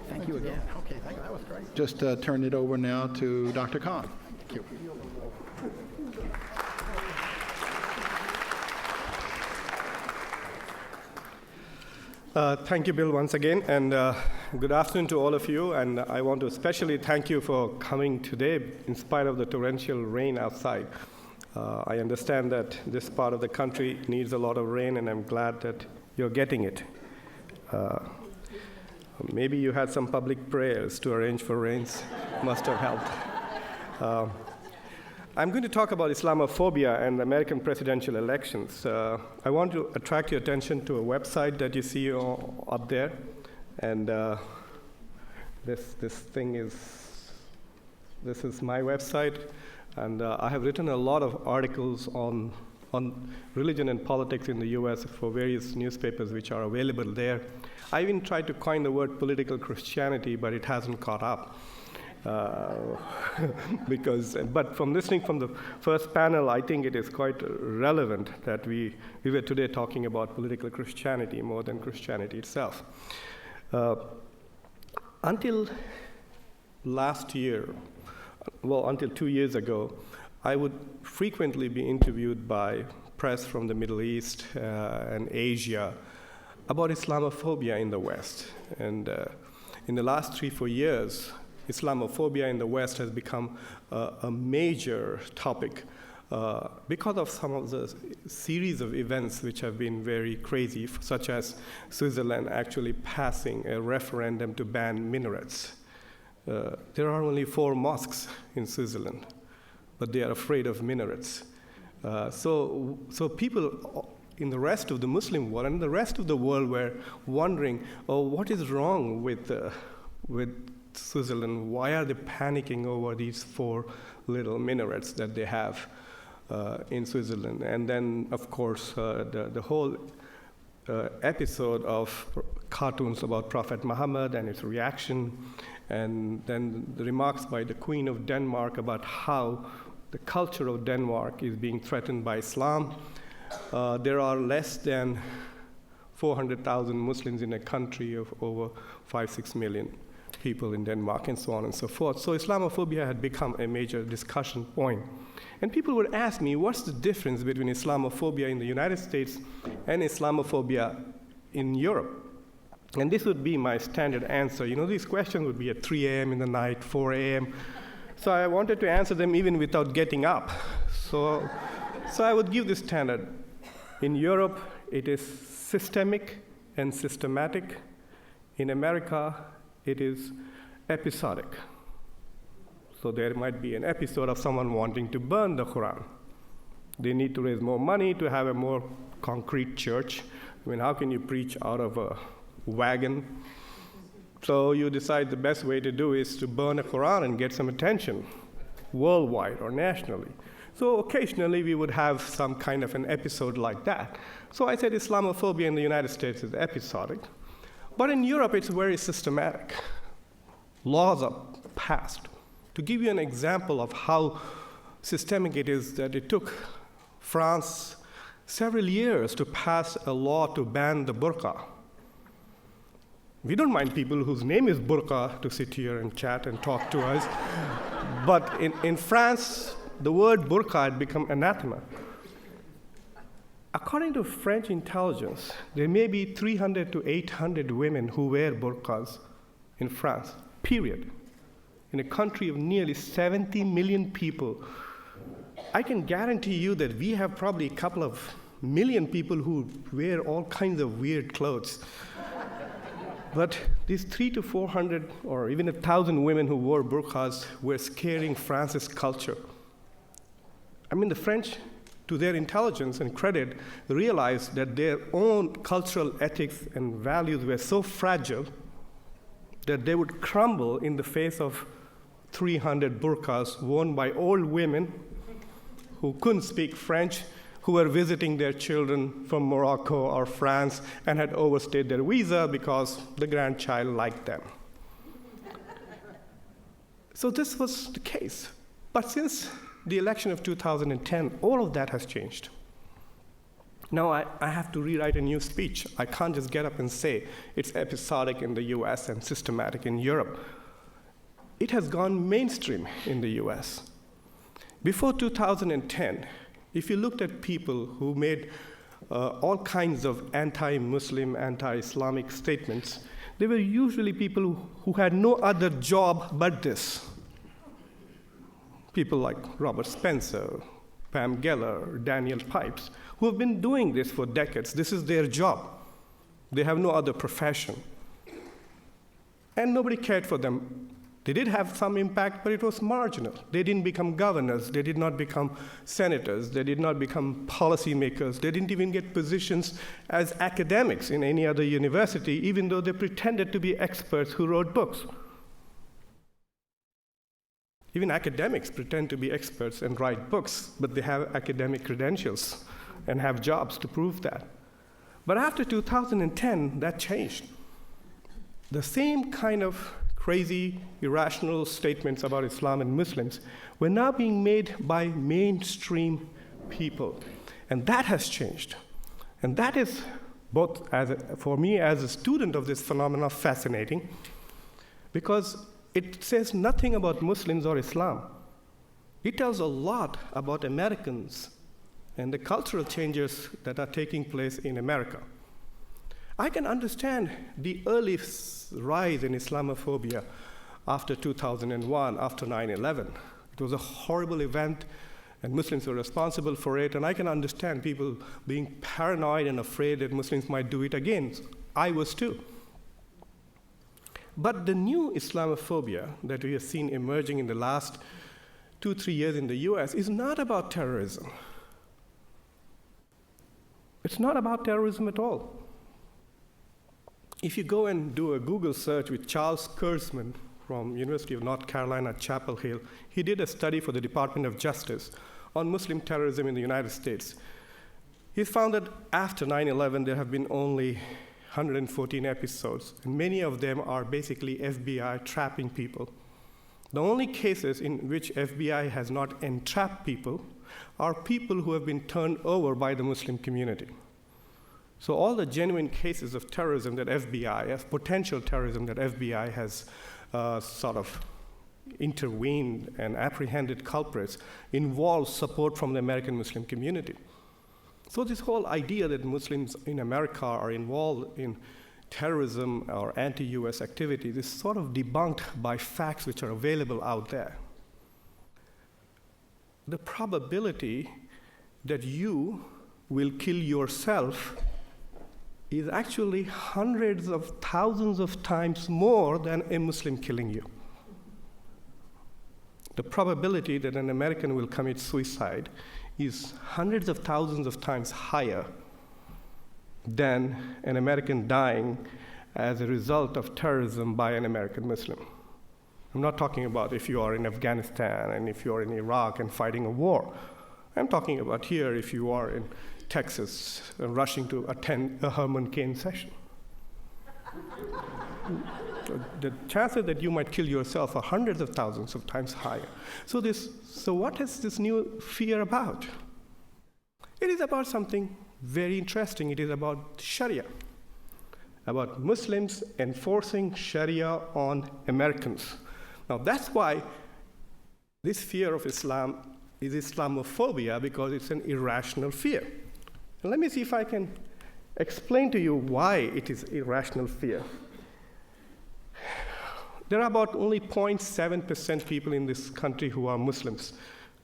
Thank you again. Okay, that was great. Just turn it over now to Dr. Khan. Thank you. Thank you, Bill, once again, and good afternoon to all of you. And I want to especially thank you for coming today, in spite of the torrential rain outside. I understand that this part of the country needs a lot of rain, and I'm glad that you're getting it. Maybe you had some public prayers to arrange for rains. Must have helped. I'm going to talk about Islamophobia and American presidential elections. I want to attract your attention to a website that you see up there. And this is my website. And I have written a lot of articles on religion and politics in the US for various newspapers which are available there. I even tried to coin the word political Christianity, but it hasn't caught up. But from listening from the first panel, I think it is quite relevant that we were today talking about political Christianity more than Christianity itself. Until last year, until 2 years ago, I would frequently be interviewed by press from the Middle East and Asia about Islamophobia in the West. And in the last 3-4 years, Islamophobia in the West has become a major topic because of some of the series of events which have been very crazy, such as Switzerland actually passing a referendum to ban minarets. There are only 4 mosques in Switzerland, but they are afraid of minarets. So people in the rest of the Muslim world and the rest of the world were wondering, what is wrong with Switzerland? Why are they panicking over these 4 little minarets that they have in Switzerland? And then, of course, the whole episode of cartoons about Prophet Muhammad and its reaction, and then the remarks by the Queen of Denmark about how the culture of Denmark is being threatened by Islam. There are less than 400,000 Muslims in a country of over 5-6 million people in Denmark, and so on and so forth. So Islamophobia had become a major discussion point. And people would ask me, what's the difference between Islamophobia in the United States and Islamophobia in Europe? And this would be my standard answer. These questions would be at 3 a.m. in the night, 4 a.m. So I wanted to answer them even without getting up. So I would give this standard. In Europe, it is systemic and systematic. In America, it is episodic. So there might be an episode of someone wanting to burn the Quran. They need to raise more money to have a more concrete church. How can you preach out of a wagon? So you decide the best way to do is to burn a Quran and get some attention, worldwide or nationally. So occasionally we would have some kind of an episode like that. So I said Islamophobia in the United States is episodic. But in Europe, it's very systematic. Laws are passed. To give you an example of how systemic it is, that it took France several years to pass a law to ban the burqa. We don't mind people whose name is burqa to sit here and chat and talk to us. But in France, the word burqa had become anathema. According to French intelligence, there may be 300 to 800 women who wear burqas in France, period. In a country of nearly 70 million people, I can guarantee you that we have probably a couple of million people who wear all kinds of weird clothes. But these 300 to 400 or even 1,000 women who wore burqas were scaring France's culture. The French, to their intelligence and credit, realized that their own cultural ethics and values were so fragile that they would crumble in the face of 300 burqas worn by old women who couldn't speak French, who were visiting their children from Morocco or France and had overstayed their visa because the grandchild liked them. So this was the case. But since the election of 2010, all of that has changed. Now I have to rewrite a new speech. I can't just get up and say it's episodic in the US and systematic in Europe. It has gone mainstream in the US. Before 2010, if you looked at people who made all kinds of anti-Muslim, anti-Islamic statements, they were usually people who had no other job but this. People like Robert Spencer, Pam Geller, Daniel Pipes, who have been doing this for decades. This is their job. They have no other profession. And nobody cared for them. They did have some impact, but it was marginal. They didn't become governors. They did not become senators. They did not become policymakers. They didn't even get positions as academics in any other university, even though they pretended to be experts who wrote books. Even academics pretend to be experts and write books, but they have academic credentials and have jobs to prove that. But after 2010, that changed. The same kind of crazy, irrational statements about Islam and Muslims were now being made by mainstream people. And that has changed. And that is, both for me as a student of this phenomenon, fascinating, because it says nothing about Muslims or Islam. It tells a lot about Americans and the cultural changes that are taking place in America. I can understand the early rise in Islamophobia after 2001, after 9/11. It was a horrible event, and Muslims were responsible for it, and I can understand people being paranoid and afraid that Muslims might do it again. I was too. But the new Islamophobia that we have seen emerging in the last 2-3 years in the US is not about terrorism. It's not about terrorism at all. If you go and do a Google search with Charles Kurzman from University of North Carolina, Chapel Hill, he did a study for the Department of Justice on Muslim terrorism in the United States. He found that after 9/11, there have been only 114 episodes, and many of them are basically FBI trapping people. The only cases in which FBI has not entrapped people are people who have been turned over by the Muslim community. So all the genuine cases of terrorism that FBI, of potential terrorism that FBI has sort of intervened and apprehended culprits, involve support from the American Muslim community. So this whole idea that Muslims in America are involved in terrorism or anti-US activities is sort of debunked by facts which are available out there. The probability that you will kill yourself is actually hundreds of thousands of times more than a Muslim killing you. The probability that an American will commit suicide is hundreds of thousands of times higher than an American dying as a result of terrorism by an American Muslim. I'm not talking about if you are in Afghanistan and if you are in Iraq and fighting a war. I'm talking about here if you are in Texas rushing to attend a Herman Cain session. The chances that you might kill yourself are hundreds of thousands of times higher. So what is this new fear about? It is about something very interesting. It is about Sharia, about Muslims enforcing Sharia on Americans. Now that's why this fear of Islam is Islamophobia, because it's an irrational fear. And let me see if I can explain to you why it is irrational fear. There are about only 0.7% people in this country who are Muslims,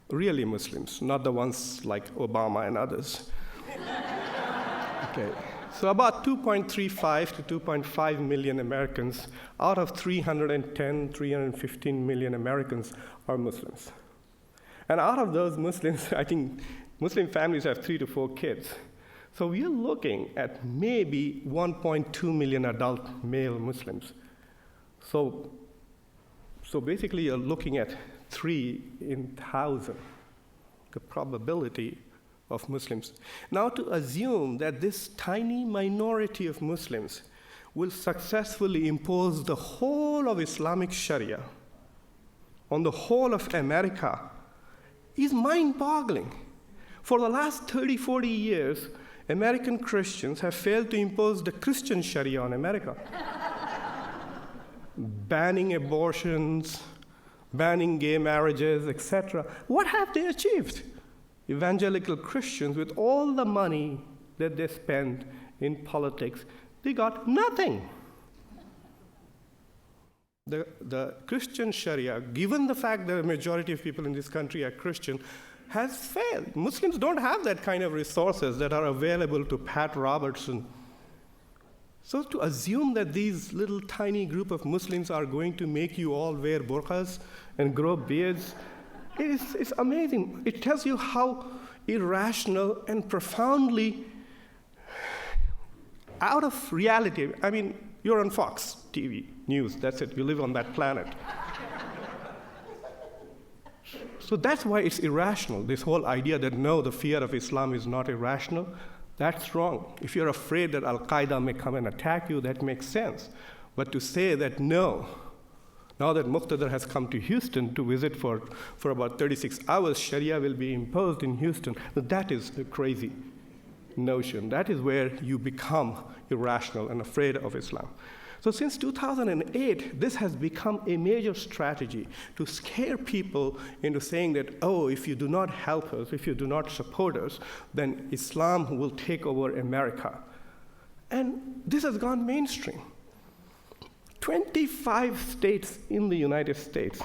really Muslims, not the ones like Obama and others. Okay, so about 2.35 to 2.5 million Americans out of 315 million Americans are Muslims. And out of those Muslims, I think Muslim families have 3 to 4 kids. So we are looking at maybe 1.2 million adult male Muslims. So basically, you're looking at 3 in 1,000, the probability of Muslims. Now, to assume that this tiny minority of Muslims will successfully impose the whole of Islamic Sharia on the whole of America is mind-boggling. For the last 30, 40 years, American Christians have failed to impose the Christian Sharia on America. Banning abortions, banning gay marriages, etc. What have they achieved? Evangelical Christians, with all the money that they spend in politics, they got nothing. The Christian Sharia, given the fact that the majority of people in this country are Christian, has failed. Muslims don't have that kind of resources that are available to Pat Robertson. So to assume that these little tiny group of Muslims are going to make you all wear burqas and grow beards, it's amazing. It tells you how irrational and profoundly out of reality. I mean, you're on Fox TV News, that's it, you live on that planet. So that's why it's irrational, this whole idea that no, the fear of Islam is not irrational. That's wrong. If you're afraid that Al-Qaeda may come and attack you, that makes sense. But to say that no, now that Muqtedar has come to Houston to visit for about 36 hours, Sharia will be imposed in Houston, that is a crazy notion. That is where you become irrational and afraid of Islam. So since 2008, this has become a major strategy to scare people into saying that, oh, if you do not help us, if you do not support us, then Islam will take over America. And this has gone mainstream. 25 states in the United States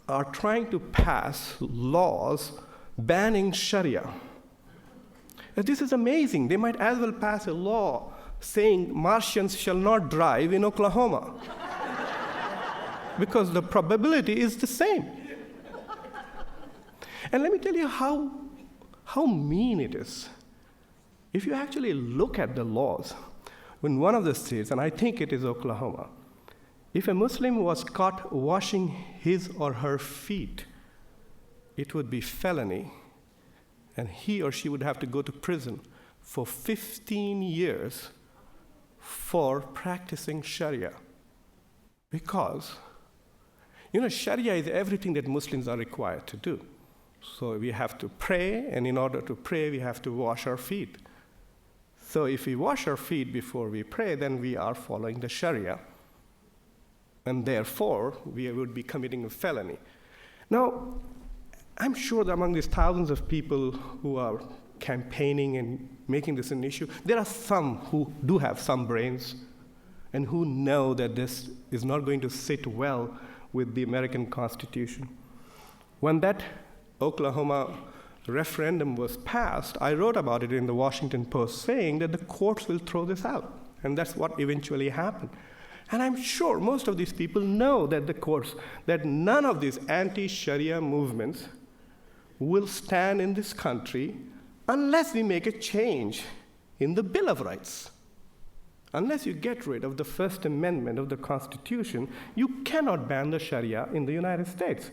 are trying to pass laws banning Sharia. And this is amazing. They might as well pass a law saying Martians shall not drive in Oklahoma because the probability is the same. And let me tell you how mean it is. If you actually look at the laws, in one of the states, and I think it is Oklahoma, if a Muslim was caught washing his or her feet, it would be felony, and he or she would have to go to prison for 15 years for practicing Sharia. Because, Sharia is everything that Muslims are required to do. So we have to pray, and in order to pray, we have to wash our feet. So if we wash our feet before we pray, then we are following the Sharia. And therefore, we would be committing a felony. Now, I'm sure that among these thousands of people who are campaigning and making this an issue, there are some who do have some brains and who know that this is not going to sit well with the American Constitution. When that Oklahoma referendum was passed, I wrote about it in the Washington Post saying that the courts will throw this out, and that's what eventually happened. And I'm sure most of these people know that the courts, that none of these anti-Sharia movements will stand in this country unless we make a change in the Bill of Rights. Unless you get rid of the First Amendment of the Constitution, you cannot ban the Sharia in the United States.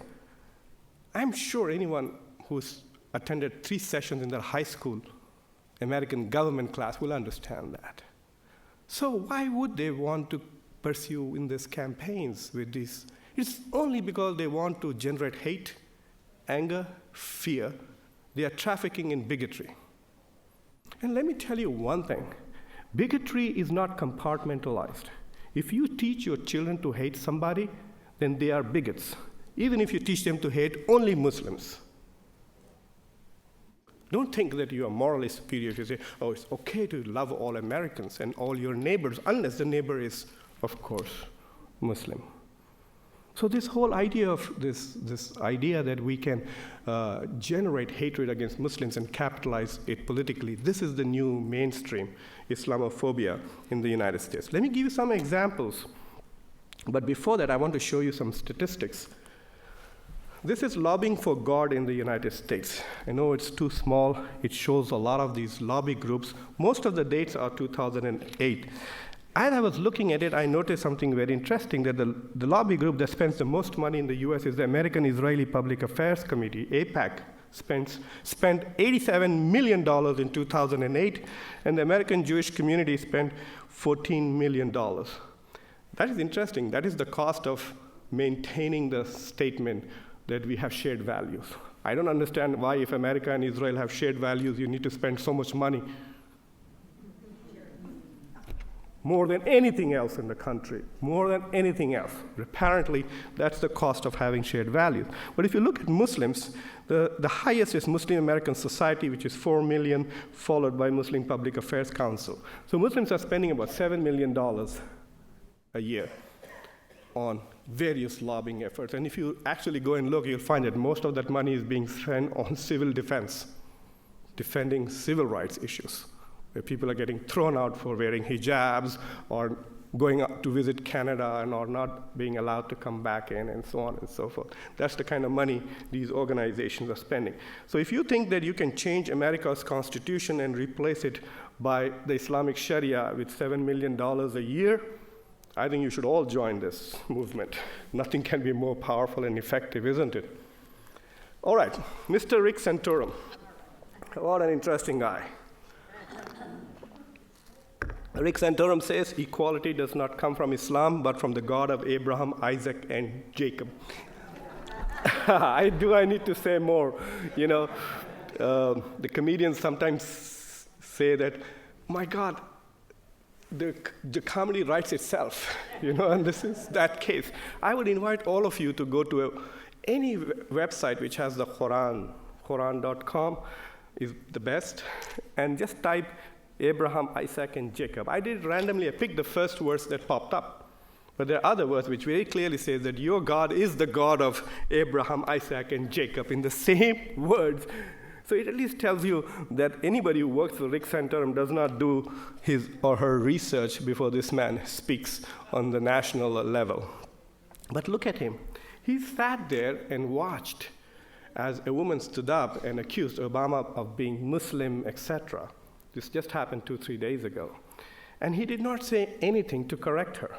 I'm sure anyone who's attended 3 sessions in their high school American government class will understand that. So why would they want to pursue in these campaigns with this? It's only because they want to generate hate, anger, fear. They are trafficking in bigotry. And let me tell you one thing. Bigotry is not compartmentalized. If you teach your children to hate somebody, then they are bigots, even if you teach them to hate only Muslims. Don't think that you are morally superior if you say, oh, it's okay to love all Americans and all your neighbors, unless the neighbor is, of course, Muslim. So this whole idea of this idea that we can generate hatred against Muslims and capitalize it politically, this is the new mainstream Islamophobia in the United States. Let me give you some examples. But before that, I want to show you some statistics. This is lobbying for God in the United States. I know it's too small. It shows a lot of these lobby groups. Most of the dates are 2008. As I was looking at it, I noticed something very interesting, that the lobby group that spends the most money in the US is the American Israeli Public Affairs Committee, AIPAC, spent $87 million in 2008, and the American Jewish community spent $14 million. That is interesting. That is the cost of maintaining the statement that we have shared values. I don't understand why, if America and Israel have shared values, you need to spend so much money. More than anything else in the country, more than anything else. Apparently, that's the cost of having shared values. But if you look at Muslims, the highest is Muslim American Society, which is 4 million, followed by Muslim Public Affairs Council. So Muslims are spending about $7 million a year on various lobbying efforts. And if you actually go and look, you'll find that most of that money is being spent on civil defense, defending civil rights issues, where people are getting thrown out for wearing hijabs or going up to visit Canada and or not being allowed to come back in and so on and so forth. That's the kind of money these organizations are spending. So if you think that you can change America's constitution and replace it by the Islamic Sharia with $7 million a year, I think you should all join this movement. Nothing can be more powerful and effective, isn't it? All right, Mr. Rick Santorum. What an interesting guy. Rick Santorum says equality does not come from Islam, but from the God of Abraham, Isaac, and Jacob. I need to say more. You know, the comedians sometimes say that, my God, the comedy writes itself, you know, and this is that case. I would invite all of you to go to any website which has the Quran. Quran.com is the best, and just type Abraham, Isaac, and Jacob. I did randomly, I picked the first verse that popped up. But there are other verses which very clearly says that your God is the God of Abraham, Isaac, and Jacob in the same words. So it at least tells you that anybody who works for Rick Santorum does not do his or her research before this man speaks on the national level. But look at him. He sat there and watched as a woman stood up and accused Obama of being Muslim, etc. This just happened 2-3 days ago. And he did not say anything to correct her.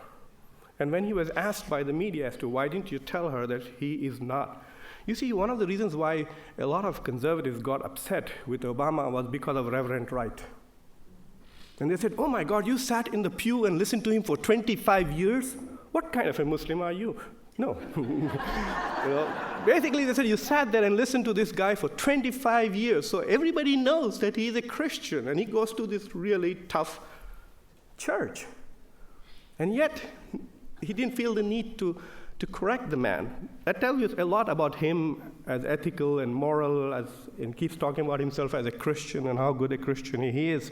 And when he was asked by the media as to why didn't you tell her that he is not, you see, one of the reasons why a lot of conservatives got upset with Obama was because of Reverend Wright. And they said, oh my God, you sat in the pew and listened to him for 25 years? What kind of a Muslim are you? No. You know, basically, they said, you sat there and listened to this guy for 25 years, so everybody knows that he's a Christian, and he goes to this really tough church. And yet, he didn't feel the need to correct the man. That tells you a lot about him as ethical and moral, and keeps talking about himself as a Christian and how good a Christian he is.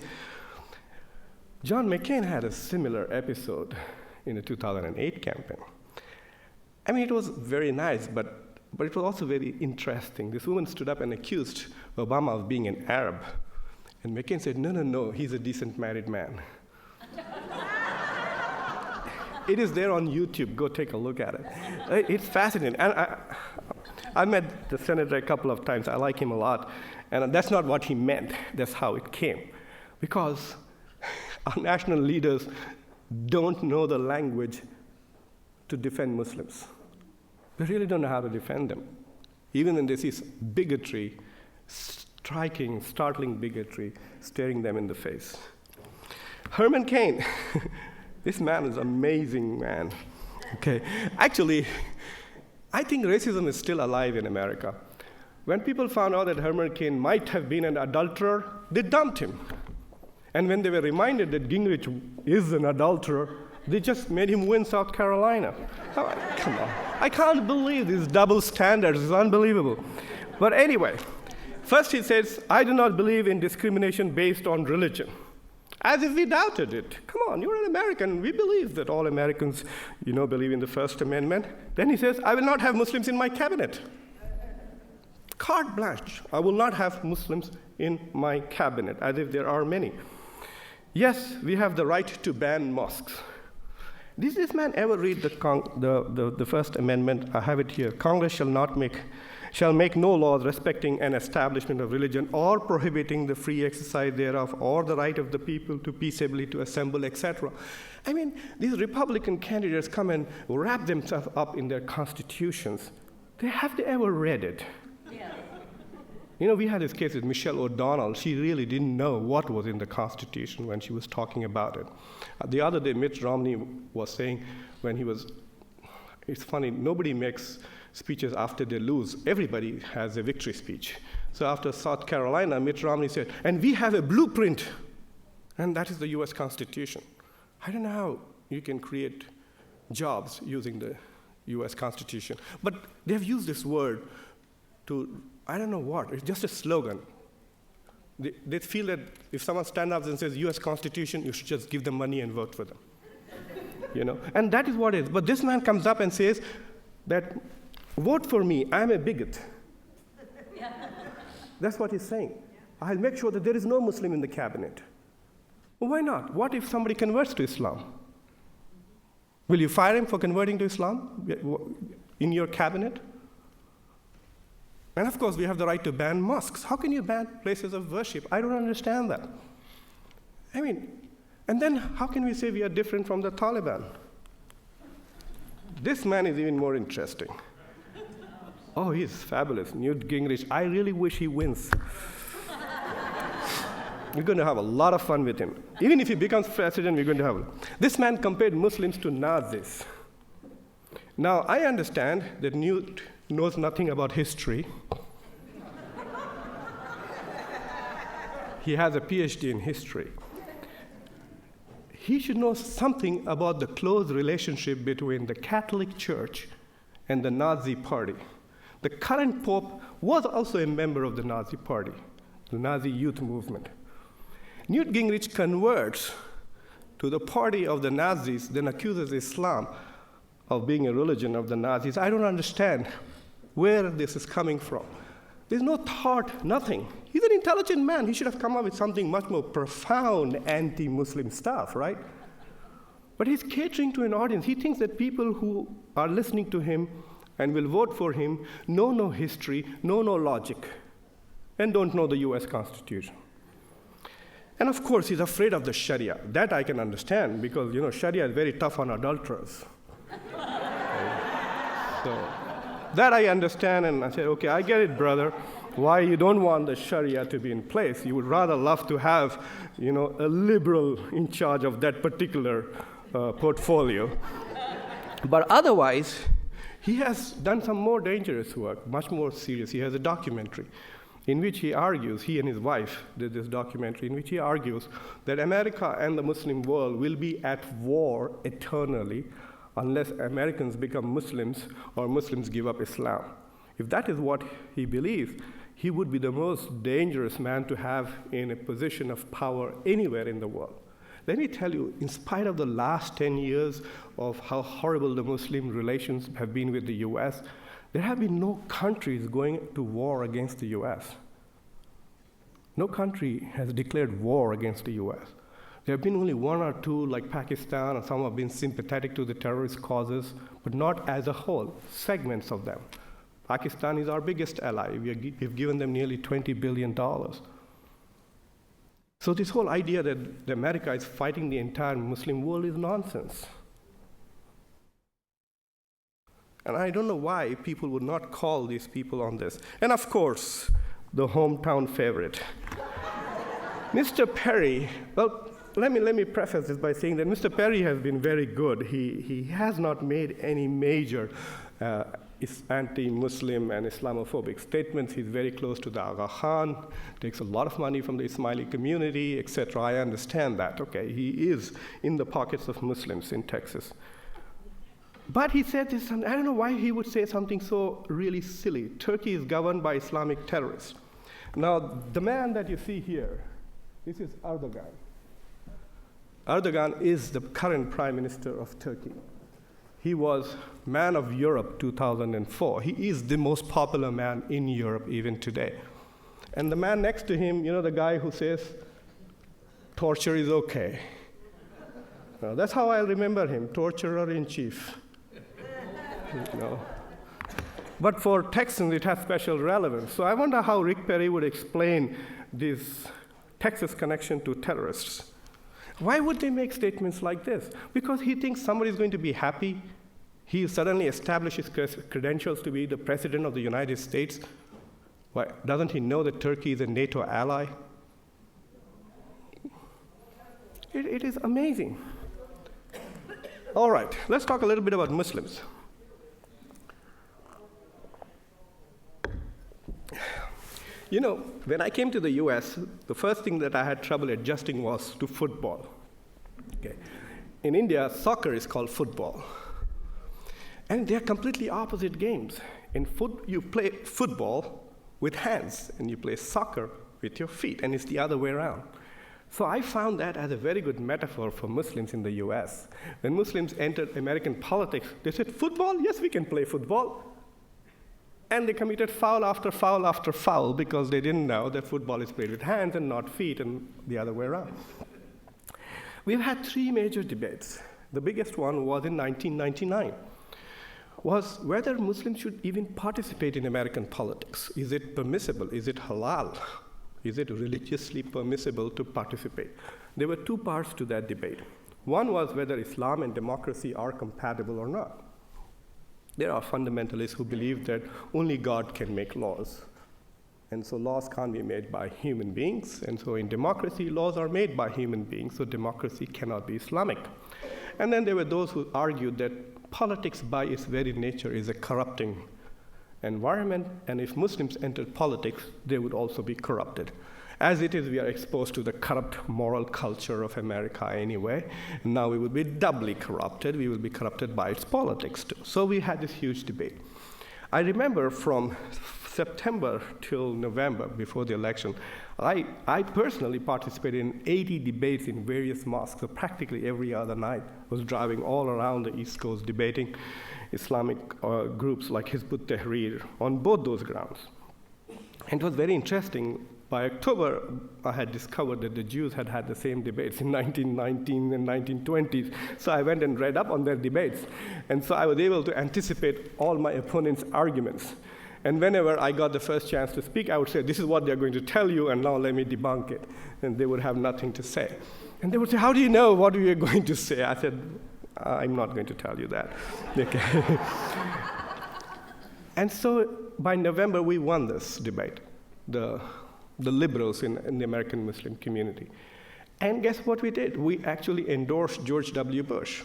John McCain had a similar episode in the 2008 campaign. I mean, it was very nice, but it was also very interesting. This woman stood up and accused Obama of being an Arab. And McCain said, no, he's a decent married man. It is there on YouTube. Go take a look at it. It's fascinating. And I met the senator a couple of times. I like him a lot. And that's not what he meant. That's how it came. Because our national leaders don't know the language to defend Muslims. They really don't know how to defend them. Even when they see bigotry, startling bigotry, staring them in the face. Herman Cain. This man is an amazing man. Okay. Actually, I think racism is still alive in America. When people found out that Herman Cain might have been an adulterer, they dumped him. And when they were reminded that Gingrich is an adulterer, they just made him win South Carolina. Come on. I can't believe these double standards. It's unbelievable. But anyway, first he says, I do not believe in discrimination based on religion. As if we doubted it. Come on, you're an American. We believe that all Americans, believe in the First Amendment. Then he says, I will not have Muslims in my cabinet. Carte blanche. I will not have Muslims in my cabinet, as if there are many. Yes, we have the right to ban mosques. Did this man ever read the First Amendment? I have it here. Congress shall make no laws respecting an establishment of religion or prohibiting the free exercise thereof or the right of the people to peaceably to assemble, etc. I mean, these Republican candidates come and wrap themselves up in their constitutions. Have they ever read it? Yeah. We had this case with Michelle O'Donnell. She really didn't know what was in the Constitution when she was talking about it. The other day, Mitt Romney was saying when he was It's funny, nobody makes speeches after they lose. Everybody has a victory speech. So after South Carolina, Mitt Romney said, and we have a blueprint, and that is the US Constitution. I don't know how you can create jobs using the US Constitution, but they've used this word to, I don't know what, it's just a slogan. They feel that if someone stands up and says US Constitution, you should just give them money and vote for them. And that is what it is. But this man comes up and says that, vote for me, I'm a bigot. That's what he's saying. I'll make sure that there is no Muslim in the cabinet. Well, why not? What if somebody converts to Islam? Will you fire him for converting to Islam in your cabinet? And of course, we have the right to ban mosques. How can you ban places of worship? I don't understand that. And then how can we say we are different from the Taliban? This man is even more interesting. Oh, he's fabulous, Newt Gingrich. I really wish he wins. We're going to have a lot of fun with him. Even if he becomes president, we're going to have it. This man compared Muslims to Nazis. Now, I understand that Newt knows nothing about history. He has a PhD in history. He should know something about the close relationship between the Catholic Church and the Nazi Party. The current Pope was also a member of the Nazi Party, the Nazi youth movement. Newt Gingrich converts to the party of the Nazis, then accuses Islam of being a religion of the Nazis. I don't understand where this is coming from. There's no thought, nothing. He's an intelligent man. He should have come up with something much more profound anti-Muslim stuff, right? But he's catering to an audience. He thinks that people who are listening to him and will vote for him know no history, know no logic, and don't know the US Constitution. And of course, he's afraid of the Sharia. That I can understand, because Sharia is very tough on adulterers. So that I understand, and I said, okay, I get it, brother, why you don't want the Sharia to be in place. You would rather love to have, a liberal in charge of that particular portfolio. But otherwise, he has done some more dangerous work, much more serious. He has a documentary in which he argues, he and his wife did this documentary, in which he argues that America and the Muslim world will be at war eternally unless Americans become Muslims or Muslims give up Islam. If that is what he believes, he would be the most dangerous man to have in a position of power anywhere in the world. Let me tell you, in spite of the last 10 years of how horrible the Muslim relations have been with the US, there have been no countries going to war against the US. No country has declared war against the US. There have been only one or two, like Pakistan, and some have been sympathetic to the terrorist causes, but not as a whole, segments of them. Pakistan is our biggest ally. We've given them nearly $20 billion. So this whole idea that America is fighting the entire Muslim world is nonsense. And I don't know why people would not call these people on this. And of course, the hometown favorite. Mr. Perry, well, let me preface this by saying that Mr. Perry has been very good. He has not made any major anti-Muslim and Islamophobic statements. He's very close to the Aga Khan, takes a lot of money from the Ismaili community, etc. I understand that, okay? He is in the pockets of Muslims in Texas. But he said this, and I don't know why he would say something so really silly. Turkey is governed by Islamic terrorists. Now, the man that you see here, this is Erdogan. Erdogan is the current prime minister of Turkey. He was Man of Europe 2004. He is the most popular man in Europe even today. And the man next to him, the guy who says, torture is okay. Now, that's how I remember him, torturer in chief. But for Texans, it has special relevance. So I wonder how Rick Perry would explain this Texas connection to terrorists. Why would they make statements like this? Because he thinks somebody's going to be happy. He suddenly establishes credentials to be the president of the United States. Why? Doesn't he know that Turkey is a NATO ally? It is amazing. All right, let's talk a little bit about Muslims. You know, when I came to the US, the first thing that I had trouble adjusting was to football. Okay. In India, soccer is called football. And they're completely opposite games. You play football with hands, and you play soccer with your feet, and it's the other way around. So I found that as a very good metaphor for Muslims in the US. When Muslims entered American politics, they said, football? Yes, we can play football. And they committed foul after foul after foul because they didn't know that football is played with hands and not feet, and the other way around. We've had 3 major debates. The biggest one was in 1999, was whether Muslims should even participate in American politics. Is it permissible? Is it halal? Is it religiously permissible to participate? There were 2 parts to that debate. One was whether Islam and democracy are compatible or not. There are fundamentalists who believe that only God can make laws. And so laws can't be made by human beings. And so in democracy, laws are made by human beings, so democracy cannot be Islamic. And then there were those who argued that politics by its very nature is a corrupting environment, and if Muslims entered politics, they would also be corrupted. As it is, we are exposed to the corrupt moral culture of America anyway, and now we will be doubly corrupted. We will be corrupted by its politics too. So we had this huge debate. I remember from September till November, before the election, I personally participated in 80 debates in various mosques. So practically every other night was driving all around the East Coast debating Islamic groups like Hizb ut-Tahrir on both those grounds. And it was very interesting. By October, I had discovered that the Jews had had the same debates in 1919 and 1920s. So I went and read up on their debates. And so I was able to anticipate all my opponents' arguments. And whenever I got the first chance to speak, I would say, this is what they're going to tell you, and now let me debunk it. And they would have nothing to say. And they would say, how do you know what we are going to say? I said, I'm not going to tell you that. Okay. And so by November, we won this debate, the liberals in the American Muslim community. And guess what we did? We actually endorsed George W. Bush.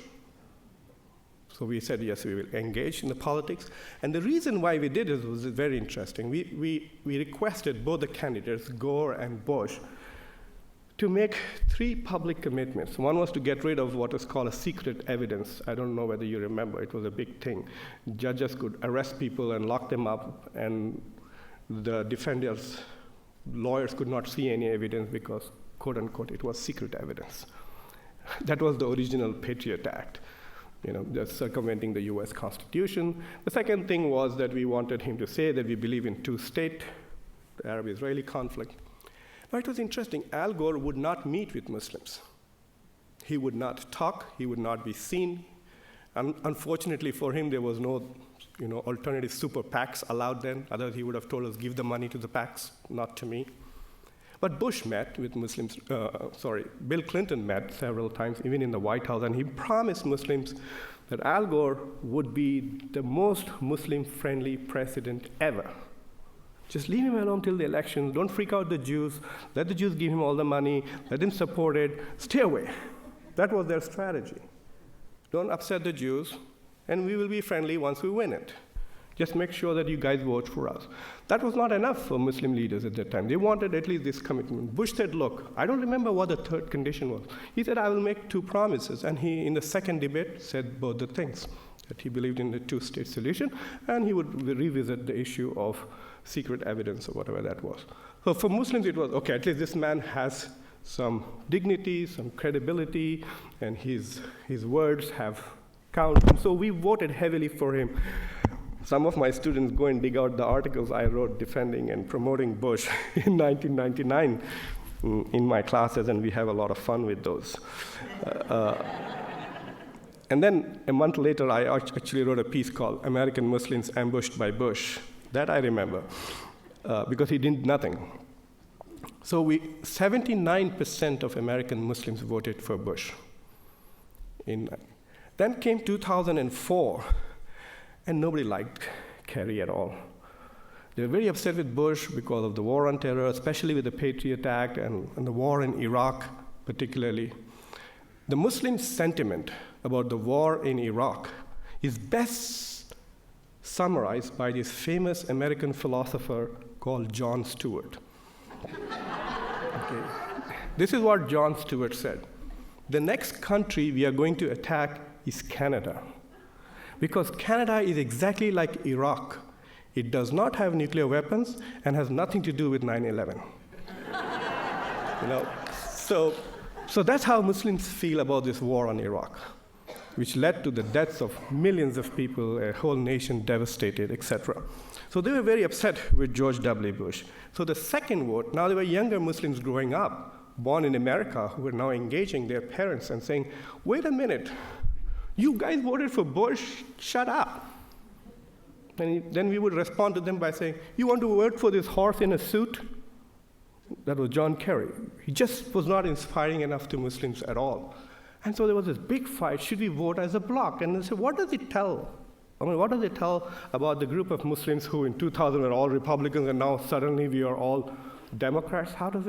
So we said, yes, we will engage in the politics. And the reason why we did it was very interesting. We requested both the candidates, Gore and Bush, to make 3 public commitments. One was to get rid of what is called a secret evidence. I don't know whether you remember, it was a big thing. Judges could arrest people and lock them up, and the defenders, lawyers could not see any evidence because, quote unquote, it was secret evidence. That was the original Patriot Act, just circumventing the US Constitution. The second thing was that we wanted him to say that we believe in 2-state, the Arab-Israeli conflict. But it was interesting, Al Gore would not meet with Muslims. He would not talk, he would not be seen. And unfortunately for him, there was no alternative super PACs allowed then. Otherwise, he would have told us, give the money to the PACs, not to me. But Bush met with Muslims, Bill Clinton met several times, even in the White House, and he promised Muslims that Al Gore would be the most Muslim-friendly president ever. Just leave him alone till the elections. Don't freak out the Jews. Let the Jews give him all the money. Let him support it. Stay away. That was their strategy. Don't upset the Jews, and we will be friendly once we win it. Just make sure that you guys vote for us. That was not enough for Muslim leaders at that time. They wanted at least this commitment. Bush said, look, I don't remember what the third condition was. He said, I will make 2 promises. And he, in the second debate, said both the things, that he believed in the 2-state solution, and he would revisit the issue of secret evidence or whatever that was. So for Muslims, it was, okay, at least this man has some dignity, some credibility, and his words have count. And so we voted heavily for him. Some of my students go and dig out the articles I wrote defending and promoting Bush in 1999 in my classes, and we have a lot of fun with those. And then a month later, I actually wrote a piece called American Muslims Ambushed by Bush. That I remember, because he did nothing. So 79% of American Muslims voted for Bush. Then came 2004, and nobody liked Kerry at all. They were very upset with Bush because of the war on terror, especially with the Patriot Act and the war in Iraq particularly. The Muslim sentiment about the war in Iraq is best summarized by this famous American philosopher called John Stewart. Okay. This is what John Stewart said. The next country we are going to attack is Canada, because Canada is exactly like Iraq. It does not have nuclear weapons and has nothing to do with 9/11. You know, so that's how Muslims feel about this war on Iraq, which led to the deaths of millions of people, a whole nation devastated, etc. So they were very upset with George W. Bush. So the second vote, now there were younger Muslims growing up, born in America, who were now engaging their parents and saying, wait a minute, you guys voted for Bush, shut up. And then we would respond to them by saying, you want to vote for this horse in a suit? That was John Kerry. He just was not inspiring enough to Muslims at all. And so there was this big fight, should we vote as a bloc? And they said, what does it tell? I mean, what does it tell about the group of Muslims who in 2000 were all Republicans and now suddenly we are all Democrats? How does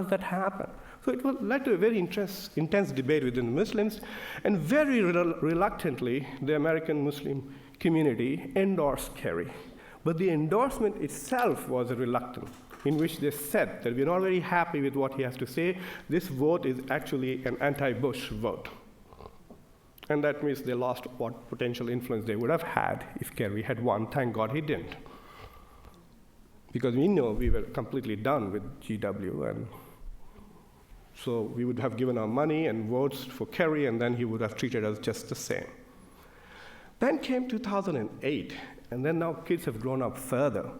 that happen? So it led to a very intense debate within the Muslims, and very reluctantly, the American Muslim community endorsed Kerry. But the endorsement itself was reluctant, in which they said that we're not very happy with what he has to say. This vote is actually an anti-Bush vote. And that means they lost what potential influence they would have had if Kerry had won. Thank God he didn't. Because we know we were completely done with GW, and so we would have given our money and votes for Kerry, and then he would have treated us just the same. Then came 2008, and then now kids have grown up further.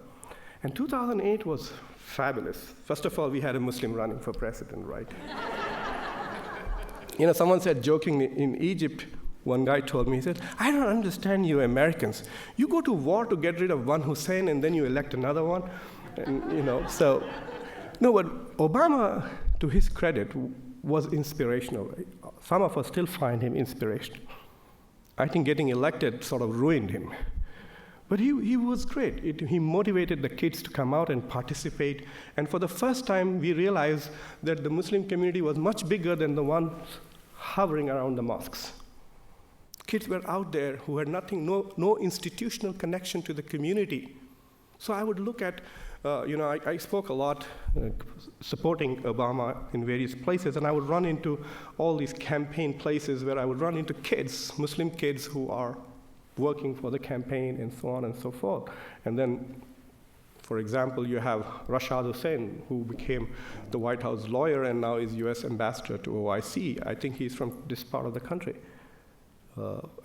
And 2008 was fabulous. First of all, we had a Muslim running for president, right? You know, someone said jokingly, in Egypt, one guy told me, he said, I don't understand you Americans. You go to war to get rid of one Hussein and then you elect another one. And, you know, so, no, but Obama, to his credit, was inspirational. Some of us still find him inspirational. I think getting elected sort of ruined him. But he was great. He motivated the kids to come out and participate. And for the first time, we realized that the Muslim community was much bigger than the ones hovering around the mosques. Kids were out there who had nothing, no institutional connection to the community. So I would look at, I spoke a lot supporting Obama in various places, and I would run into all these campaign places where I would run into kids, Muslim kids who are working for the campaign and so on and so forth. And then, for example, you have Rashad Hussain, who became the White House lawyer and now is US ambassador to OIC. I think he's from this part of the country.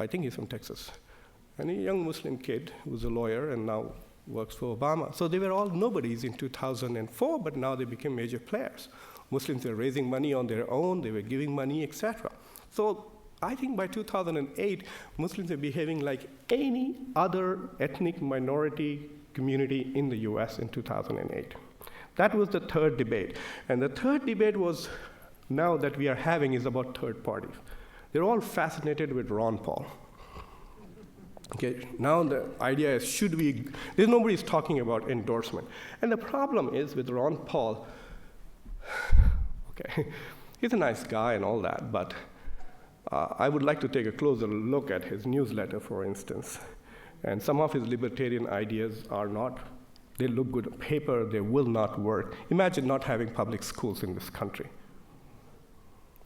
I think he's from Texas. And a young Muslim kid who's a lawyer and now works for Obama. So they were all nobodies in 2004, but now they became major players. Muslims were raising money on their own, they were giving money, etc. So I think by 2008, Muslims are behaving like any other ethnic minority community in the US in 2008. That was the third debate. And the third debate was, now that we are having, is about third parties. They're all fascinated with Ron Paul. Okay, now the idea is, nobody's talking about endorsement. And the problem is with Ron Paul, okay, he's a nice guy and all that, but I would like to take a closer look at his newsletter, for instance. And some of his libertarian ideas they look good on paper, they will not work. Imagine not having public schools in this country.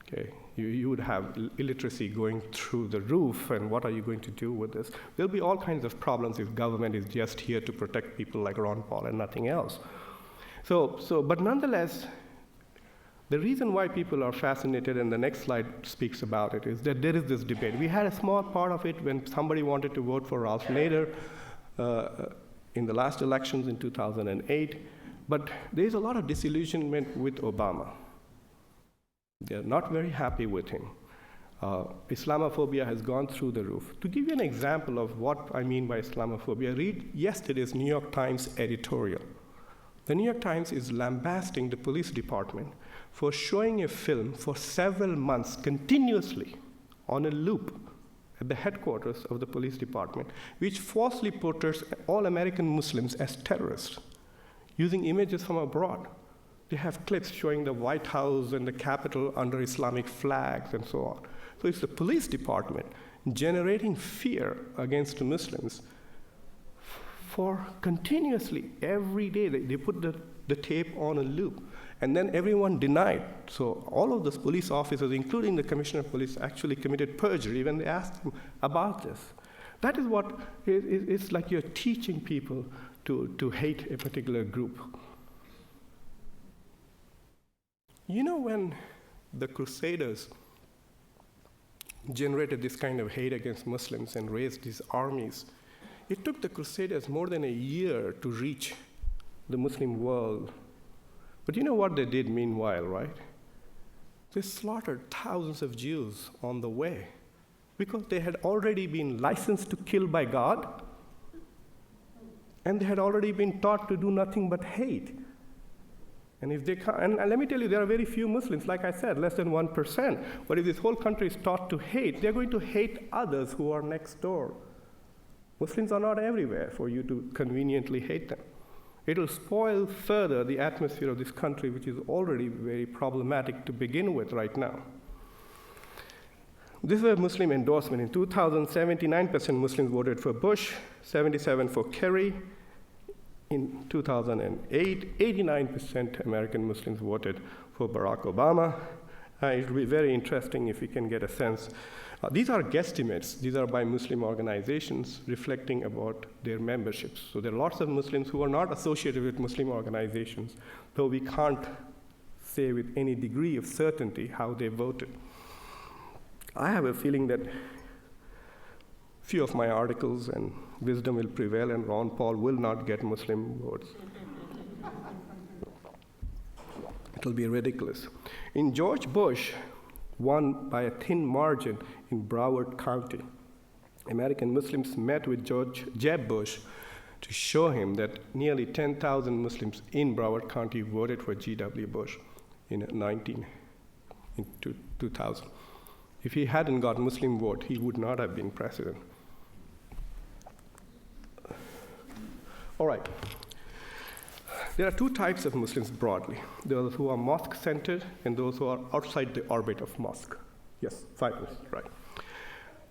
Okay, you would have illiteracy going through the roof, and what are you going to do with this? There'll be all kinds of problems if government is just here to protect people like Ron Paul and nothing else. But nonetheless, the reason why people are fascinated, and the next slide speaks about it, is that there is this debate. We had a small part of it when somebody wanted to vote for Ralph Nader in the last elections in 2008, but there's a lot of disillusionment with Obama. They're not very happy with him. Islamophobia has gone through the roof. To give you an example of what I mean by Islamophobia, read yesterday's New York Times editorial. The New York Times is lambasting the police department for showing a film for several months continuously on a loop at the headquarters of the police department, which falsely portrays all American Muslims as terrorists, using images from abroad. They have clips showing the White House and the Capitol under Islamic flags and so on. So it's the police department generating fear against Muslims for continuously, every day. They put the tape on a loop. And then everyone denied. So all of those police officers, including the commissioner of police, actually committed perjury when they asked them about this. That is what it's like you're teaching people to hate a particular group. You know, when the Crusaders generated this kind of hate against Muslims and raised these armies, it took the Crusaders more than a year to reach the Muslim world. But you know what they did meanwhile, right? They slaughtered thousands of Jews on the way because they had already been licensed to kill by God, and they had already been taught to do nothing but hate. And if they can't, and let me tell you, there are very few Muslims, like I said, less than 1%. But if this whole country is taught to hate, they're going to hate others who are next door. Muslims are not everywhere for you to conveniently hate them. It'll spoil further the atmosphere of this country, which is already very problematic to begin with right now. This is a Muslim endorsement. In 2000, 79% Muslims voted for Bush, 77% for Kerry. In 2008, 89% American Muslims voted for Barack Obama. It will be very interesting if we can get a sense. These are guesstimates. These are by Muslim organizations reflecting about their memberships. So there are lots of Muslims who are not associated with Muslim organizations, though we can't say with any degree of certainty how they voted. I have a feeling that few of my articles and wisdom will prevail, and Ron Paul will not get Muslim votes. It'll be ridiculous. In George Bush won by a thin margin in Broward County, American Muslims met with Jeb Bush to show him that nearly 10,000 Muslims in Broward County voted for G.W. Bush in 2000. If he hadn't got Muslim vote, he would not have been president. All right. There are two types of Muslims broadly: those who are mosque-centered and those who are outside the orbit of mosque. Yes, 5 minutes, right.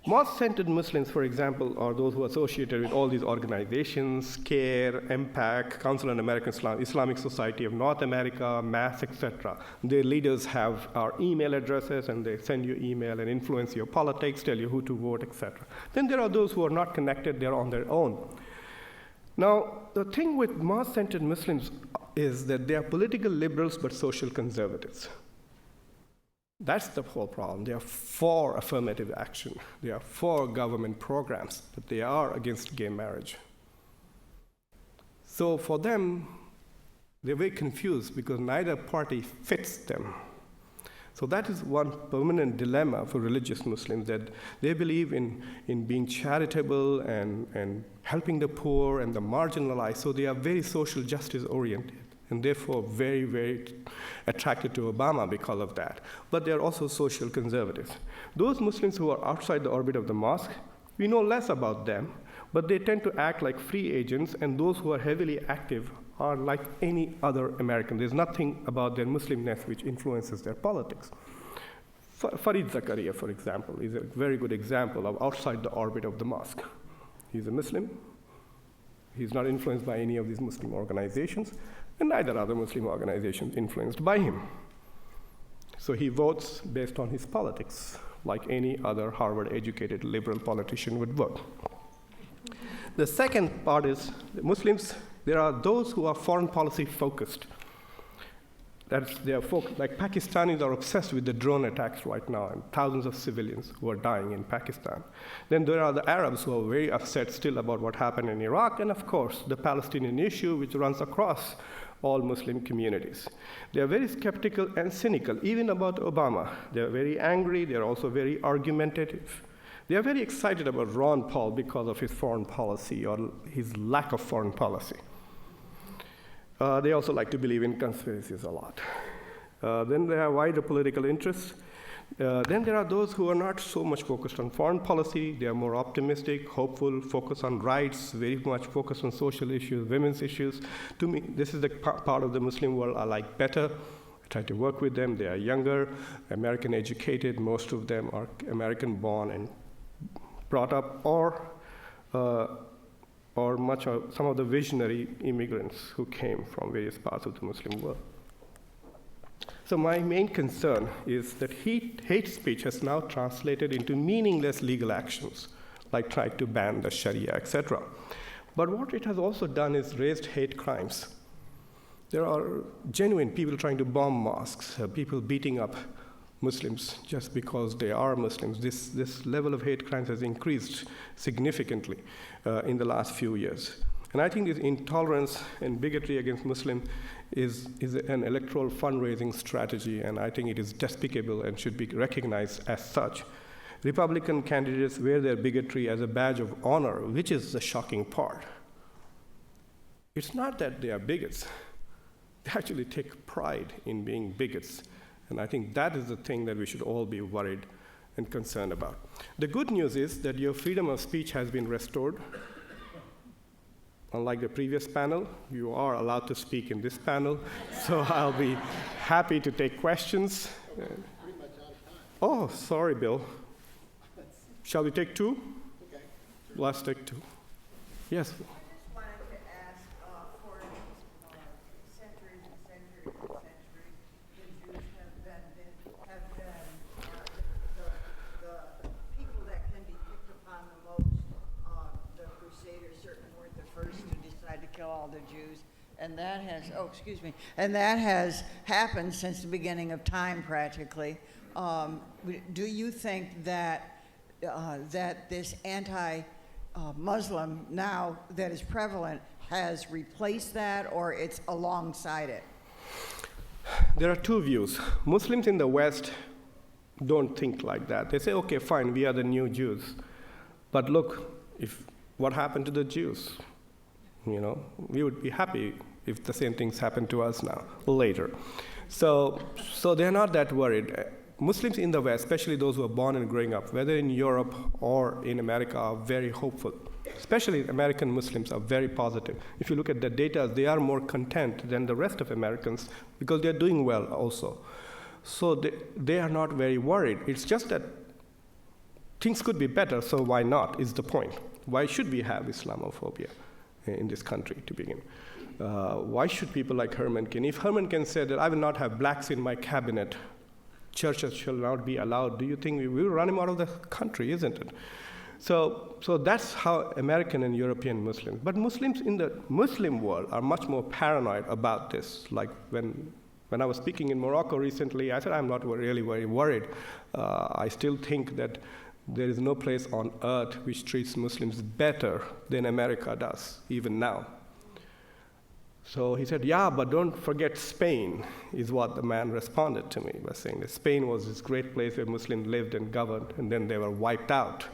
Mosque-centered Muslims, for example, are those who are associated with all these organizations: CARE, MPAC, Council on American Islam, Islamic Society of North America, MAS, etc. Their leaders have our email addresses, and they send you email and influence your politics, tell you who to vote, etc. Then there are those who are not connected, they're on their own. Now, the thing with mosque-centered Muslims is that they are political liberals but social conservatives. That's the whole problem. They are for affirmative action. They are for government programs, but they are against gay marriage. So for them, they're very confused because neither party fits them. So that is one permanent dilemma for religious Muslims, that they believe in being charitable and helping the poor and the marginalized. So they are very social justice oriented, and therefore very, very attracted to Obama because of that. But they're also social conservatives. Those Muslims who are outside the orbit of the mosque, we know less about them, but they tend to act like free agents, and those who are heavily active are like any other American. There's nothing about their Muslimness which influences their politics. Farid Zakaria, for example, is a very good example of outside the orbit of the mosque. He's a Muslim. He's not influenced by any of these Muslim organizations, and neither are the Muslim organizations influenced by him. So he votes based on his politics, like any other Harvard-educated liberal politician would vote. The second part is the Muslims. There are those who are foreign policy focused. They are like Pakistanis are obsessed with the drone attacks right now, and thousands of civilians who are dying in Pakistan. Then there are the Arabs who are very upset still about what happened in Iraq, and of course the Palestinian issue, which runs across all Muslim communities. They are very skeptical and cynical, even about Obama. They are very angry. They are also very argumentative. They are very excited about Ron Paul because of his foreign policy or his lack of foreign policy. They also like to believe in conspiracies a lot. Then they have wider political interests. Then there are those who are not so much focused on foreign policy. They are more optimistic, hopeful, focused on rights, very much focused on social issues, women's issues. To me, this is the part of the Muslim world I like better. I try to work with them. They are younger, American educated. Most of them are American born and brought up, or or some of the visionary immigrants who came from various parts of the Muslim world. So my main concern is that hate speech has now translated into meaningless legal actions, like trying to ban the Sharia, etc. But what it has also done is raised hate crimes. There are genuine people trying to bomb mosques, people beating up Muslims just because they are Muslims. This level of hate crimes has increased significantly in the last few years. And I think this intolerance and bigotry against Muslims is an electoral fundraising strategy, and I think it is despicable and should be recognized as such. Republican candidates wear their bigotry as a badge of honor, which is the shocking part. It's not that they are bigots. They actually take pride in being bigots. And I think that is the thing that we should all be worried and concerned about. The good news is that your freedom of speech has been restored. Unlike the previous panel, you are allowed to speak in this panel, so I'll be happy to take questions. Pretty much out of time. Oh, sorry, Bill. Shall we take two? Okay. Let's take two. Yes. I just wanted to ask, for centuries and centuries and centuries, the Jews have been the people that can be picked upon the most. The Crusaders certainly weren't the first to decide to kill all the Jews, and that has happened since the beginning of time, practically. Do you think that this anti-Muslim now that is prevalent has replaced that, or it's alongside it? There are two views. Muslims in the West don't think like that. They say, okay, fine, we are the new Jews. But look, what happened to the Jews? We would be happy if the same things happen to us now, later. So they're not that worried. Muslims in the West, especially those who are born and growing up, whether in Europe or in America, are very hopeful. Especially American Muslims are very positive. If you look at the data, they are more content than the rest of Americans because they're doing well also. So they are not very worried. It's just that things could be better, so why not, is the point. Why should we have Islamophobia in this country to begin? Why should people like Herman Cain? If Herman Cain said that I will not have blacks in my cabinet, churches shall not be allowed, do you think we will run him out of the country, isn't it? So that's how American and European Muslims. But Muslims in the Muslim world are much more paranoid about this. Like when I was speaking in Morocco recently, I said I'm not really very worried. I still think that there is no place on earth which treats Muslims better than America does, even now. So he said, yeah, but don't forget Spain, is what the man responded to me by saying that Spain was this great place where Muslims lived and governed, and then they were wiped out.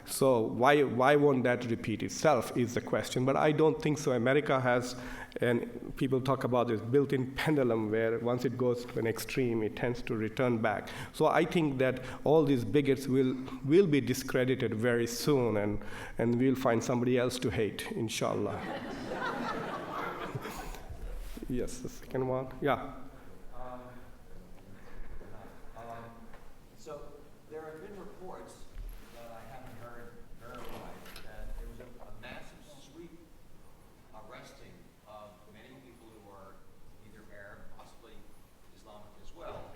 So why won't that repeat itself is the question. But I don't think so. America has, and people talk about this built-in pendulum where once it goes to an extreme, it tends to return back. So I think that all these bigots will be discredited very soon, and we'll find somebody else to hate, inshallah. Yes, the second one. Yeah. So there have been reports that I haven't heard verified that there was a massive sweep arresting of many people who are either Arab, possibly Islamic as well,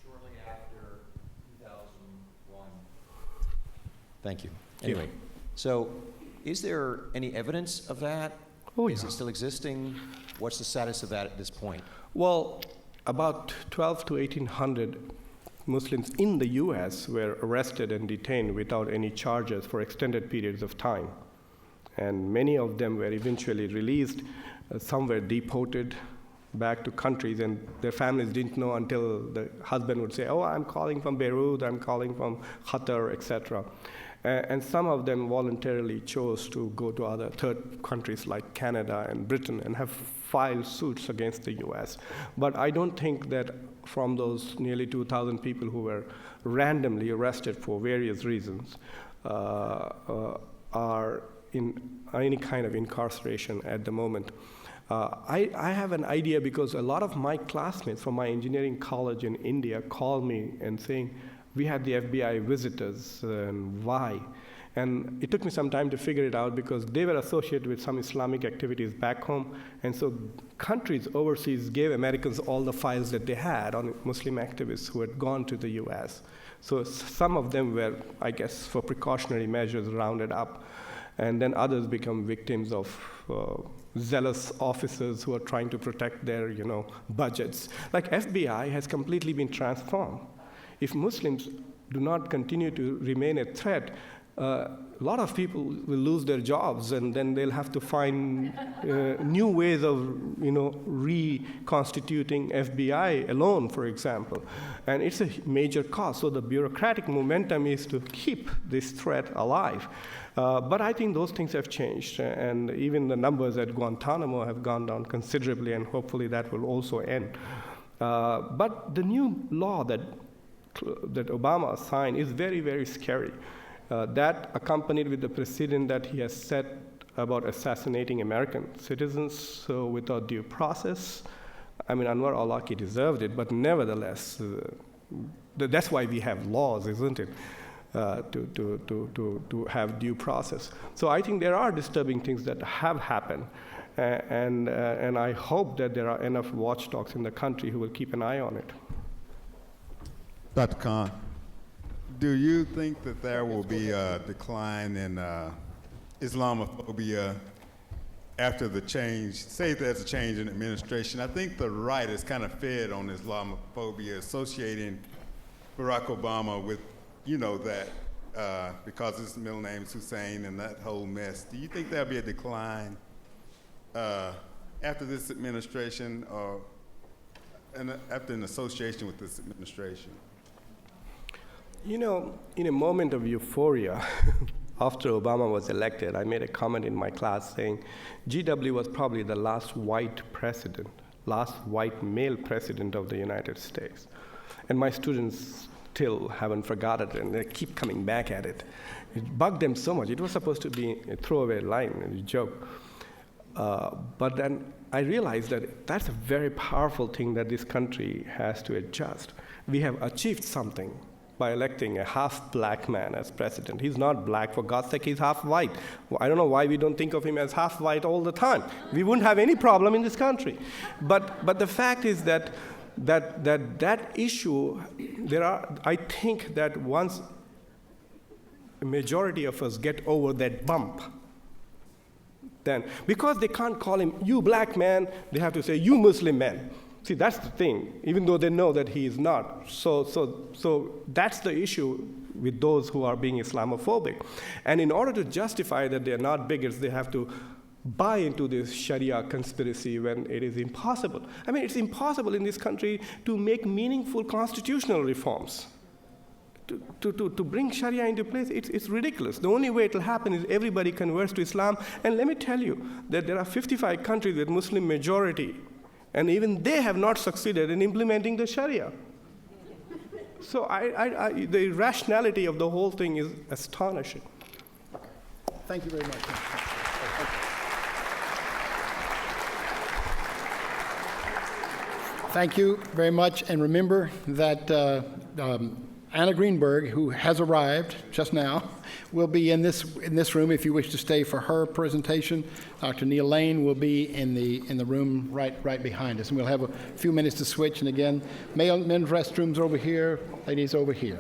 shortly after 2001. Thank you. Anyway, so is there any evidence of that? Oh, Is yeah. it still existing? What's the status of that at this point? Well, about 12 to 1,800 Muslims in the U.S. were arrested and detained without any charges for extended periods of time. And many of them were eventually released. Some were deported back to countries, and their families didn't know until the husband would say, oh, I'm calling from Beirut, I'm calling from Qatar, etc. And some of them voluntarily chose to go to other third countries like Canada and Britain and have filed suits against the US. But I don't think that from those nearly 2,000 people who were randomly arrested for various reasons are in any kind of incarceration at the moment. I have an idea because a lot of my classmates from my engineering college in India call me and saying, we had the FBI visitors, and why? And it took me some time to figure it out because they were associated with some Islamic activities back home. And so countries overseas gave Americans all the files that they had on Muslim activists who had gone to the US. So some of them were, I guess, for precautionary measures, rounded up. And then others become victims of zealous officers who are trying to protect their, budgets. Like FBI has completely been transformed. If Muslims do not continue to remain a threat, a lot of people will lose their jobs, and then they'll have to find new ways of, reconstituting FBI alone, for example. And it's a major cost. So the bureaucratic momentum is to keep this threat alive. But I think those things have changed, and even the numbers at Guantanamo have gone down considerably, and hopefully that will also end. But the new law that Obama signed is very, very scary. That accompanied with the precedent that he has set about assassinating American citizens without due process. I mean, Anwar al-Awlaki deserved it, but nevertheless, that's why we have laws, isn't it? To have due process. So I think there are disturbing things that have happened, and I hope that there are enough watchdogs in the country who will keep an eye on it. Dr. Khan, do you think that there will be a decline in Islamophobia after the change? Say there's a change in administration. I think the right is kind of fed on Islamophobia, associating Barack Obama with, that because his middle name is Hussein and that whole mess. Do you think there'll be a decline after this administration or after an association with this administration? In a moment of euphoria, after Obama was elected, I made a comment in my class saying GW was probably the last white male president of the United States. And my students still haven't forgotten it, and they keep coming back at it. It bugged them so much. It was supposed to be a throwaway line, a joke. But then I realized that that's a very powerful thing that this country has to adjust. We have achieved something by electing a half-black man as president. He's not black, for God's sake, he's half-white. I don't know why we don't think of him as half-white all the time. We wouldn't have any problem in this country. But the fact is that issue, I think that once a majority of us get over that bump, then, because they can't call him, you black man, they have to say, you Muslim man. See, that's the thing, even though they know that he is not. So that's the issue with those who are being Islamophobic. And in order to justify that they're not bigots, they have to buy into this Sharia conspiracy when it is impossible. I mean, it's impossible in this country to make meaningful constitutional reforms. To bring Sharia into place, it's ridiculous. The only way it will happen is everybody converts to Islam. And let me tell you that there are 55 countries with Muslim majority, and even they have not succeeded in implementing the Sharia. So the irrationality of the whole thing is astonishing. Thank you very much. Thank you very much. And remember that Anna Greenberg, who has arrived just now, will be in this room if you wish to stay for her presentation. Dr. Neil Lane will be in the room right behind us, and we'll have a few minutes to switch. And again, men's restrooms over here, ladies over here.